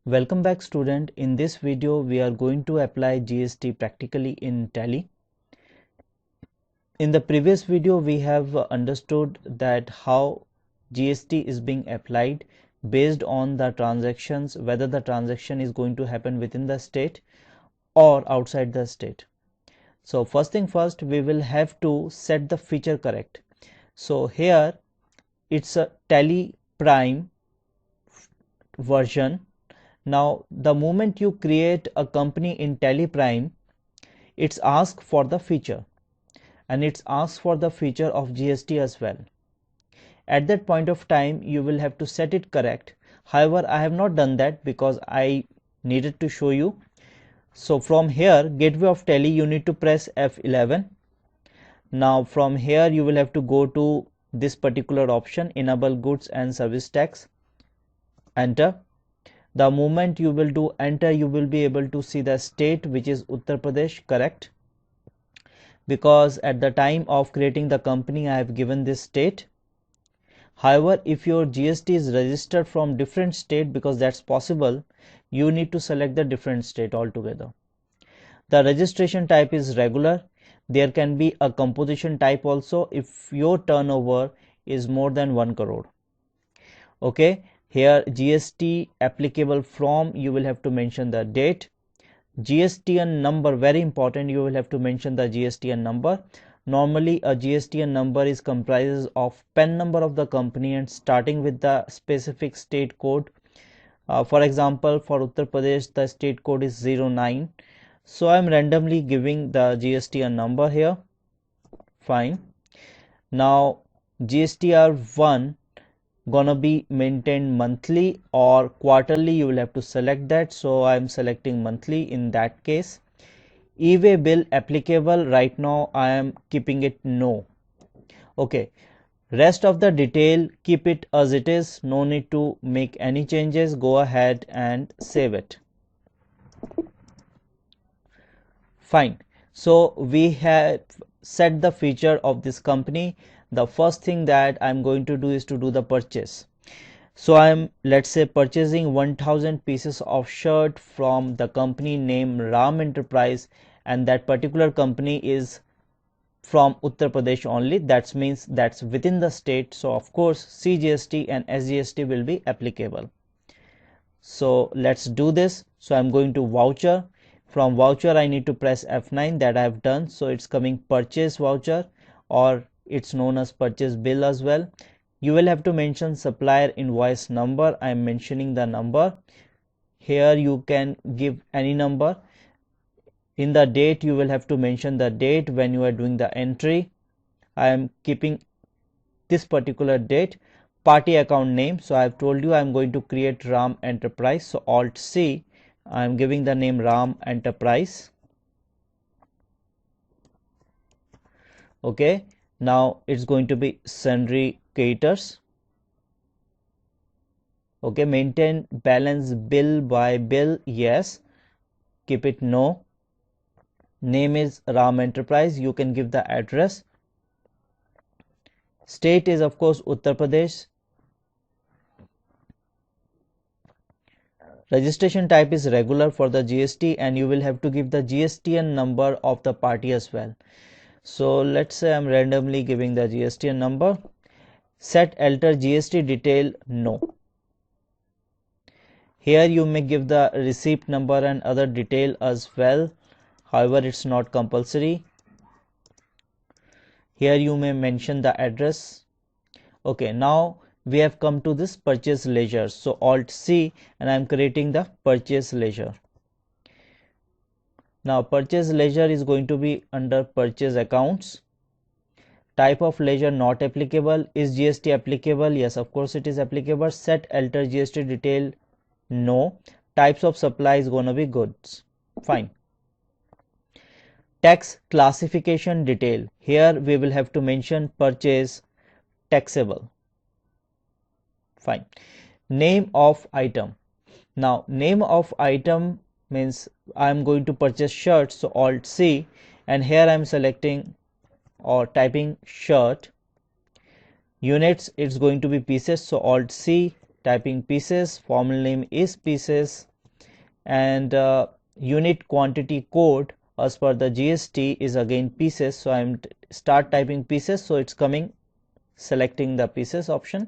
Welcome back student. In this video we are going to apply GST practically in Tally. In the previous video we have understood that how GST is being applied based on the transactions, whether the transaction is going to happen within the state or outside the state. So first thing first, we will have to set the feature correct. So here it's a Tally Prime version. Now the moment you create a company in Tally Prime, it's asked for the feature and it's asked for the feature of GST as well. At that point of time you will have to set it correct. However, I have not done that because I needed to show you. So from here, gateway of Tally, you need to press F11. Now from here you will have to go to this particular option, enable goods and service tax, enter. The moment you will do enter, you will be able to see the state, which is Uttar Pradesh, correct, because at the time of creating the company I have given this state. However, if your GST is registered from different state, because that's possible, you need to select the different state altogether. The registration type is regular. There can be a composition type also if your turnover is more than 1 crore. Okay, here GST applicable from, you will have to mention the date. GSTN number, very important, you will have to mention the GSTN number. Normally a GSTN number is comprises of PAN number of the company and starting with the specific state code. For example, for Uttar Pradesh the state code is 09. So I am randomly giving the GSTN number here. Fine. Now GSTR1 gonna be maintained monthly or quarterly, you will have to select that. So I am selecting monthly in that case. E-way bill applicable, right now I am keeping it no. Okay, rest of the detail keep it as it is, no need to make any changes. Go ahead and save it. Fine. So we have set the feature of this company. The first thing that I'm going to do is to do the purchase. So I'm, let's say, purchasing 1000 pieces of shirt from the company name Ram Enterprise, and that particular company is from Uttar Pradesh only. That means that's within the state. So of course CGST and SGST will be applicable. So let's do this. So I'm going to voucher. From voucher I need to press F9, that I have done. So it's coming purchase voucher, or it's known as purchase bill as well. You will have to mention supplier invoice number. I am mentioning the number. Here you can give any number. In the date you will have to mention the date when you are doing the entry. I am keeping this particular date. Party account name, so I have told you I am going to create Ram Enterprise. So Alt C, I am giving the name Ram Enterprise. Okay, now it's going to be sundry creditors. Okay, maintain balance bill by bill, yes. Keep it no. Name is Ram Enterprise. You can give the address. State is of course Uttar Pradesh. Registration type is regular for the GST, and you will have to give the GSTN number of the party as well. So let's say I'm randomly giving the GSTN number. Set alter GST detail, no. Here you may give the receipt number and other detail as well. However, it's not compulsory. Here you may mention the address. Okay, now we have come to this purchase ledger. So Alt C, and I am creating the purchase ledger. Now purchase ledger is going to be under purchase accounts. Type of ledger not applicable. Is GST applicable? Yes, of course it is applicable. Set alter GST detail, no. Types of supply is gonna be goods. Fine. Tax classification detail. Here we will have to mention purchase taxable. Fine. Name of item. Now name of item means I am going to purchase shirts. So Alt C, and here I am selecting or typing shirt. Units, it's going to be pieces. So Alt C, typing pieces. Formal name is pieces. and unit quantity code as per the GST is again pieces. So I'm start typing pieces, so it's coming, selecting the pieces option.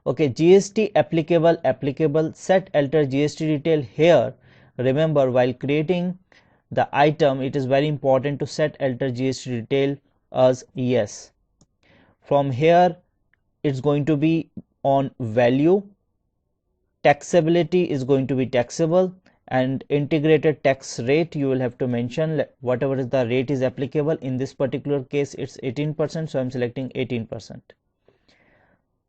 Okay, GST applicable, set alter GST detail. Here remember, while creating the item, it is very important to set alter GST detail as yes. From here it's going to be on value, taxability is going to be taxable, and integrated tax rate you will have to mention whatever is the rate is applicable. In this particular case it's 18%, so I'm selecting 18%.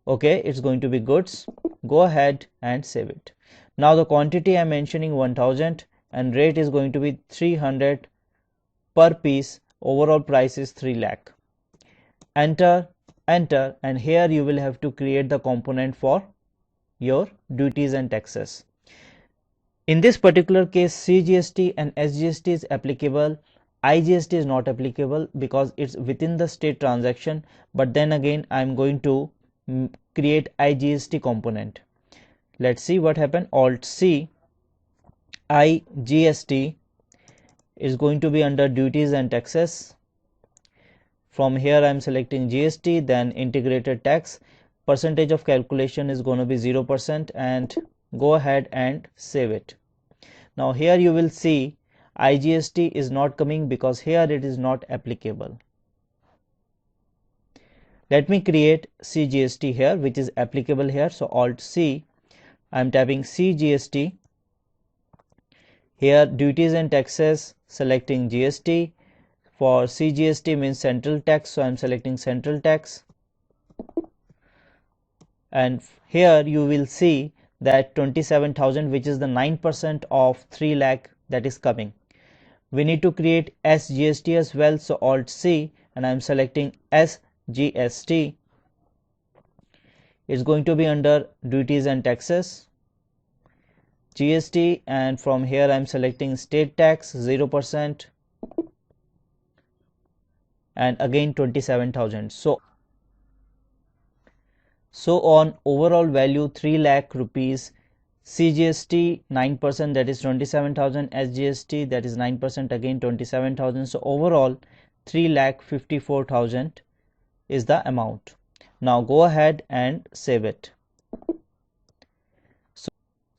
okay, it's going to be goods. Go ahead and save it. Now the quantity I'm mentioning 1000 and rate is going to be 300 per piece. Overall price is 3 lakh. Enter, and here you will have to create the component for your duties and taxes. In this particular case, CGST and SGST is applicable. IGST is not applicable because it's within the state transaction, but then again I'm going to create IGST component. Let's see what happened. Alt C, IGST is going to be under duties and taxes. From here I'm selecting GST, then integrated tax. Percentage of calculation is going to be 0%, and go ahead and save it. Now here you will see IGST is not coming because here it is not applicable. Let me create CGST here, which is applicable here. So Alt C, I'm typing CGST. Here duties and taxes, selecting GST. For CGST means central tax, so I'm selecting central tax. And here you will see that 27,000, which is the 9% of 3 lakh, that is coming. We need to create SGST as well, so Alt C, and I'm selecting SGST. It's going to be under duties and taxes, GST, and from here I'm selecting state tax 0%, and again 27,000. So on overall value 3 lakh rupees, CGST 9%, that is 27,000, SGST that is 9%, again 27,000. So overall 3,54,000 is the amount. Now go ahead and save it.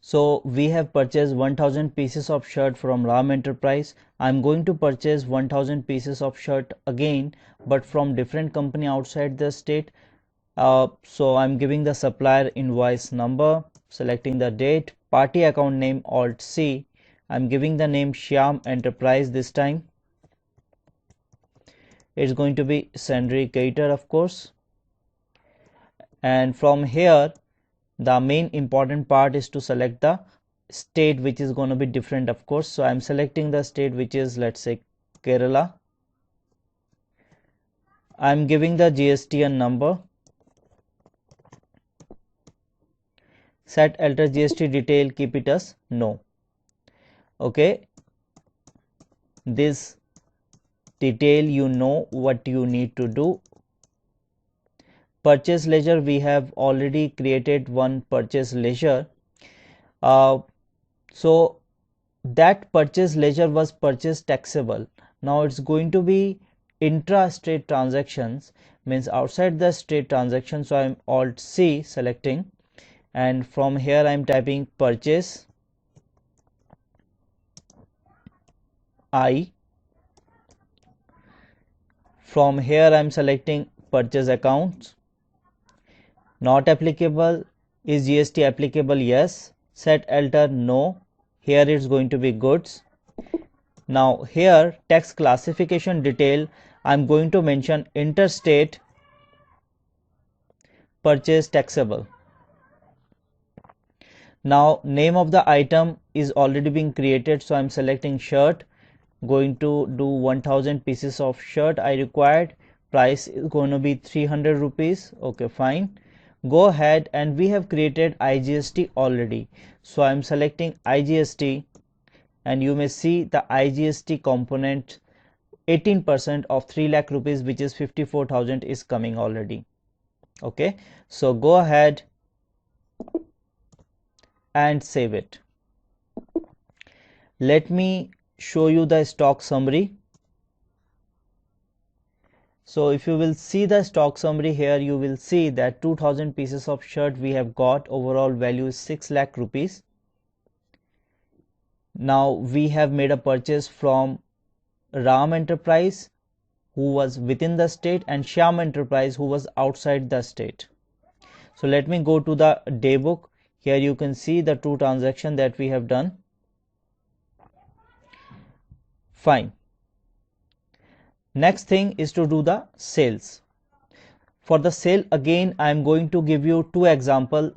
So we have purchased 1000 pieces of shirt from Ram Enterprise. I'm going to purchase 1000 pieces of shirt again, but from different company outside the state. So I'm giving the supplier invoice number, selecting the date, party account name, Alt C. I'm giving the name Shyam Enterprise this time. It's going to be Sundry Cater, of course. And from here the main important part is to select the state, which is going to be different, of course. So I'm selecting the state, which is, let's say, Kerala. I'm giving the GSTN number. Set alter GST detail, keep it as no. Okay, this detail, you know what you need to do. Purchase ledger, we have already created one purchase ledger. So that purchase ledger was purchase taxable. Now it's going to be intra-state transactions, means outside the state transaction. So I'm Alt C, selecting, and from here I'm typing purchase I. From here I'm selecting purchase accounts. Not applicable. Is GST applicable? Yes. Set alter no. Here it's going to be goods. Now here tax classification detail, I'm going to mention interstate purchase taxable. Now name of the item is already being created, so I'm selecting shirt, going to do 1000 pieces of shirt I required. Price is going to be 300 rupees. Okay, fine. Go ahead, and we have created IGST already, so I'm selecting IGST, and you may see the IGST component 18% of 3 lakh rupees, which is 54,000, is coming already. Okay, so go ahead and save it. let me show you the stock summary. So if you will see the stock summary here, you will see that 2000 pieces of shirt we have got. Overall value is 6 lakh rupees. Now we have made a purchase from Ram Enterprise, who was within the state, and Shyam Enterprise, who was outside the state. So let me go to the day book. Here you can see the two transactions that we have done. Fine. Next thing is to do the sales. For the sale, again I am going to give you two examples.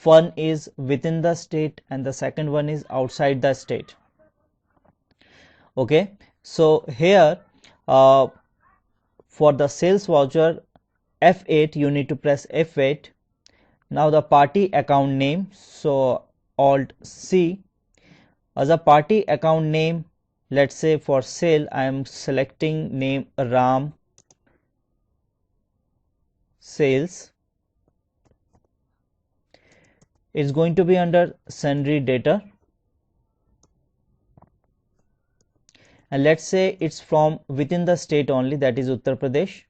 One is within the state and the second one is outside the state. Okay, so here for the sales voucher, F8, you need to press F8. Now the party account name, so Alt C. As a party account name, let's say for sale I am selecting name Ram Sales. It's going to be under sundry debtor, and let's say it's from within the state only, that is Uttar Pradesh.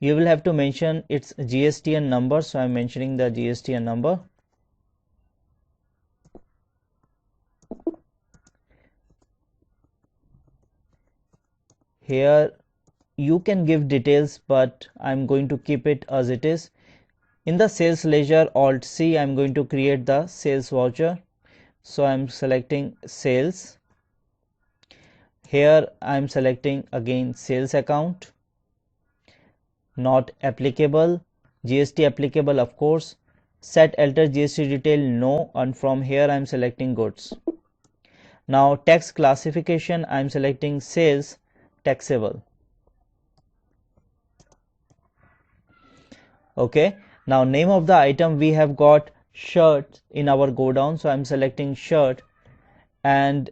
You will have to mention its GSTN number, so I am mentioning the GSTN number. Here you can give details, but I'm going to keep it as it is. In the sales ledger, Alt C, I'm going to create the sales voucher. So I'm selecting sales. Here I'm selecting again sales account, not applicable, GST applicable of course, set alter GST detail no, and from here I'm selecting goods. Now tax classification, I'm selecting sales taxable. Okay, now name of the item, we have got shirt in our go down, so I'm selecting shirt, and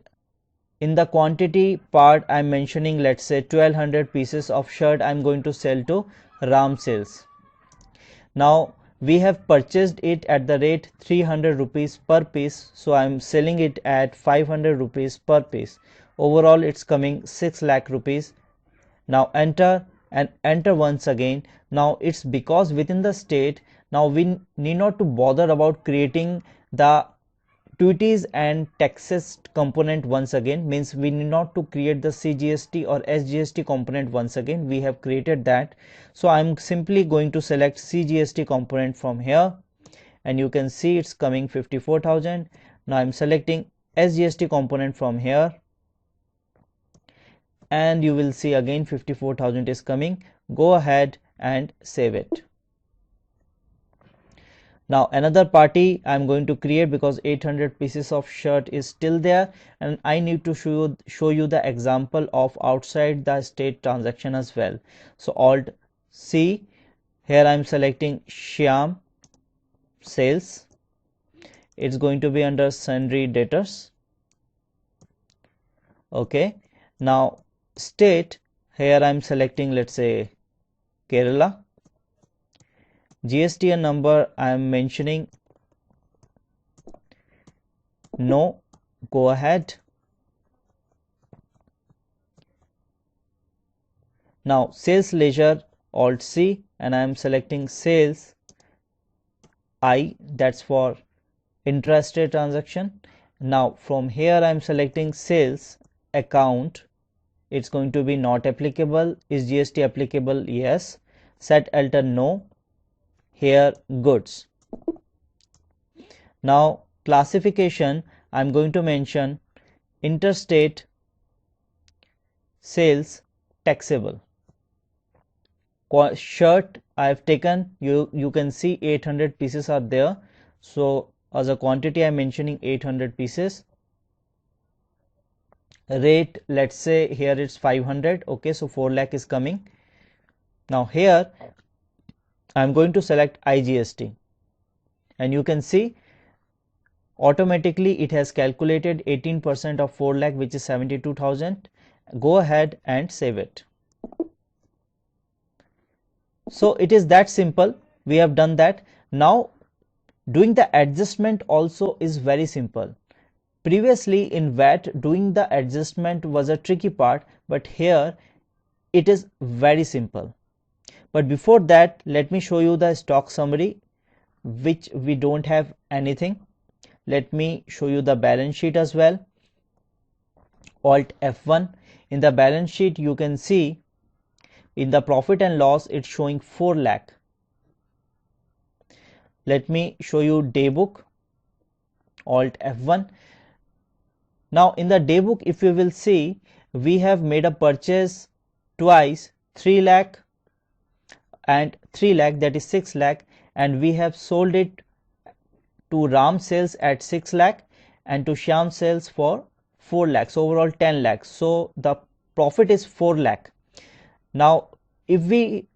in the quantity part I'm mentioning, let's say 1200 pieces of shirt I'm going to sell to Ram Sales. Now we have purchased it at the rate 300 rupees per piece, so I'm selling it at 500 rupees per piece. Overall it's coming 6 lakh rupees. Now enter and enter once again. Now it's because within the state, now we need not to bother about creating the duties and taxes component once again, means we need not to create the CGST or SGST component once again, we have created that. So I'm simply going to select CGST component from here, and you can see it's coming 54,000. Now I'm selecting SGST component from here, and you will see again 54,000 is coming. Go ahead and save it. Now another party I'm going to create, because 800 pieces of shirt is still there, and I need to show you the example of outside the state transaction as well. So Alt C, here I'm selecting Shyam Sales. It's going to be under sundry debtors. Okay, now state, here I'm selecting, let's say Kerala. GSTN number I am mentioning no. Go ahead. Now sales ledger, Alt C, and I am selecting sales I, that's for intrastate transaction. Now from here I am selecting sales account. It's going to be not applicable. Is GST applicable? Yes. Set alter no. Here goods. Now classification, I'm going to mention interstate sales taxable. Shirt I have taken, you can see 800 pieces are there, so as a quantity I'm mentioning 800 pieces. Rate, let's say here it's 500. okay, so 4 lakh is coming. Now here I'm going to select IGST, and you can see automatically it has calculated 18% of 4 lakh, which is 72,000. Go ahead and save it. So it is that simple. We have done that. Now doing the adjustment also is very simple. Previously in VAT, doing the adjustment was a tricky part, but here it is very simple. But before that, let me show you the stock summary, which we don't have anything. Let me show you the balance sheet as well. Alt F1. In the balance sheet, you can see in the profit and loss, it's showing 4 lakh. Let me show you day book. Alt F1. Now in the day book, if you will see, we have made a purchase twice, 3 lakh and 3 lakh, that is 6 lakh, and we have sold it to Ram Sales at 6 lakh and to Shyam Sales for 4 lakhs, overall 10 lakhs. So the profit is 4 lakh. Now if we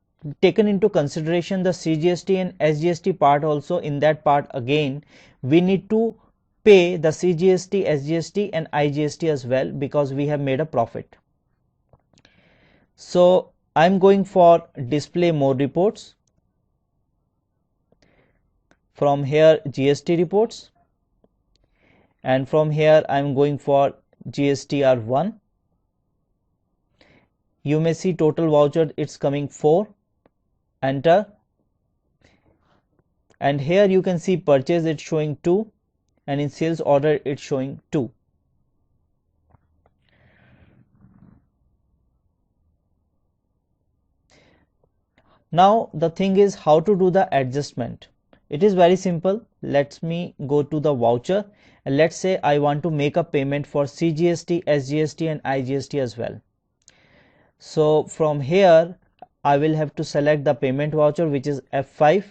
taken into consideration the CGST and SGST part also, in that part again we need to pay the CGST, SGST and IGST as well, because we have made a profit. So I'm going for display more reports. From here GST reports, and from here I'm going for GSTR1. You may see total voucher, it's coming 4. Enter, and here you can see purchase, it's showing 2, and in sales order it's showing 2. Now the thing is how to do the adjustment. It is very simple. Let me go to the voucher, and let's say I want to make a payment for CGST, SGST and IGST as well. So from here I will have to select the payment voucher, which is F5.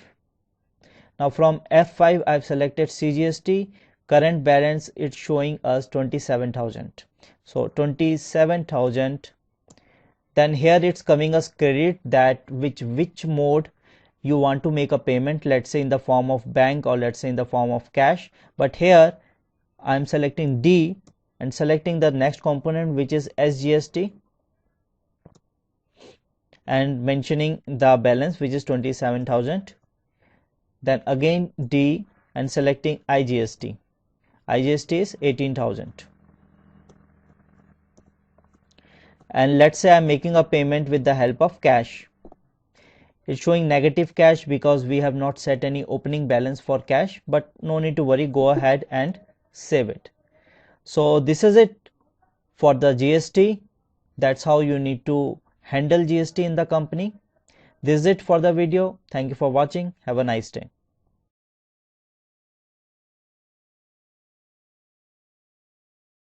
Now from F5 I've selected CGST. Current balance, it's showing us 27,000. So 27,000. Then here it's coming as credit, that which mode you want to make a payment, let's say in the form of bank or let's say in the form of cash. But here I'm selecting D and selecting the next component, which is SGST, and mentioning the balance, which is 27,000. Then again D and selecting IGST. IGST is 18,000. And let's say I'm making a payment with the help of cash. It's showing negative cash because we have not set any opening balance for cash, but no need to worry, go ahead and save it. So this is it for the GST. That's how you need to handle GST in the company. This is it for the video. Thank you for watching. Have a nice day.